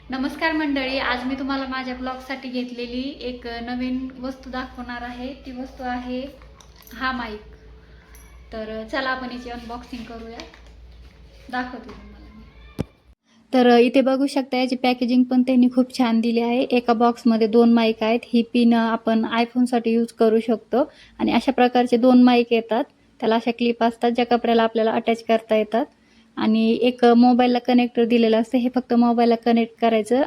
नमस्कार मंडळी, आज मी तुम्हाला माझ्या ब्लॉगसाठी घेतलेली एक नवीन वस्तू दाखवणार आहे. ती वस्तू आहे हा माईक. तर चला आपण याची अनबॉक्सिंग करूया. दाखवते तुम्हाला मी. तर इथे बघू शकता याची पॅकेजिंग पण त्यांनी खूप छान दिली आहे. एका बॉक्समध्ये 2 माईक आहेत. ही पिन आपण आयफोनसाठी यूज करू शकतो आणि अशा प्रकारचे 2 माईक येतात. त्याला अशा क्लिप असतात ज्या कपड्याला आपल्याला अटॅच करता येतात आणि एक मोबाईलला कनेक्टर दिलेलं असतं. हे फक्त मोबाईलला कनेक्ट करायचं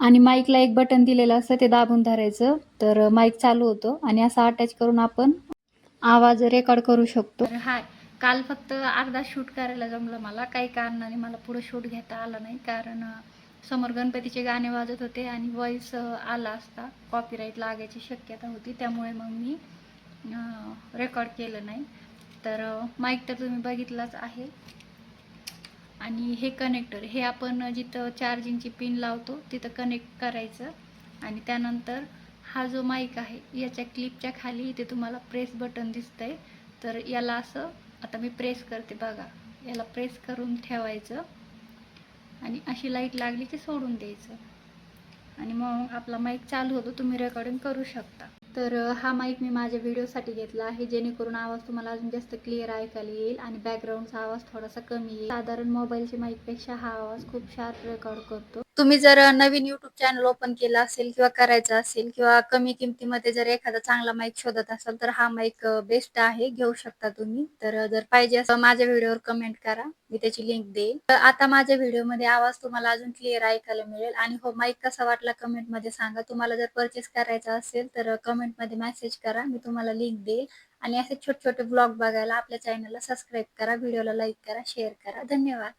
आणि माईकला एक बटन दिलेलं असतं, ते दाबून धरायचं तर माईक चालू होतो आणि असं अटॅच करून आपण आवाज रेकॉर्ड करू शकतो. तर हाय, काल फक्त अर्धा शूट करायला जमलं मला. काही कारणाने मला पुढे शूट घेता आलं नाही, कारण समोर गणपतीचे गाणे वाजत होते आणि व्हॉइस आला असता, कॉपीराईट लागायची शक्यता होती. त्यामुळे मग मी रेकॉर्ड केलं नाही. तर माईक तर तुम्ही बघितलाच आहे. आणि हे कनेक्टर, हे आपण जिथं चार्जिंगची पिन लावतो तिथं कनेक्ट करायचं आणि त्यानंतर हा जो माईक आहे याच्या क्लिपच्या खाली इथे तुम्हाला प्रेस बटन दिसतंय. तर याला असं, आता मी प्रेस करते बघा, याला प्रेस करून ठेवायचं आणि अशी लाईट लागली की सोडून द्यायचं आणि मग आपला माईक चालू होतो. तुम्ही रेकॉर्डिंग करू शकता. तर हा माईक मी माझ्या व्हिडिओसाठी घेतला आहे, जेणेकरून आवाज तुम्हाला अजून जास्त क्लिअर ऐकायला येईल आणि बॅकग्राऊंडचा आवाज थोडासा कमी येईल. साधारण मोबाईलच्या माईकपेक्षा हा आवाज खूप शार्प रेकॉर्ड करतो. तुम्ही जर नवीन यूट्यूब चॅनल ओपन केला असेल किंवा करायचं असेल किंवा कमी किमतीमध्ये जर एखादा चांगला माईक शोधत असाल तर हा माईक बेस्ट आहे, घेऊ शकता तुम्ही. तर जर पाहिजे असं माझ्या व्हिडिओवर कमेंट करा, मी त्याची लिंक देईल. तर आता माझ्या व्हिडिओमध्ये आवाज तुम्हाला अजून क्लिअर ऐकायला मिळेल. आणि हो, माईक कसा वाटला कमेंटमध्ये सांगा. तुम्हाला जर परचेस करायचा असेल तर कमेंटमध्ये मेसेज करा, मी तुम्हाला लिंक देईल. आणि असे छोटे छोटे ब्लॉग बघायला आपल्या चॅनलला सबस्क्राईब करा, व्हिडिओला लाईक करा, शेअर करा. धन्यवाद.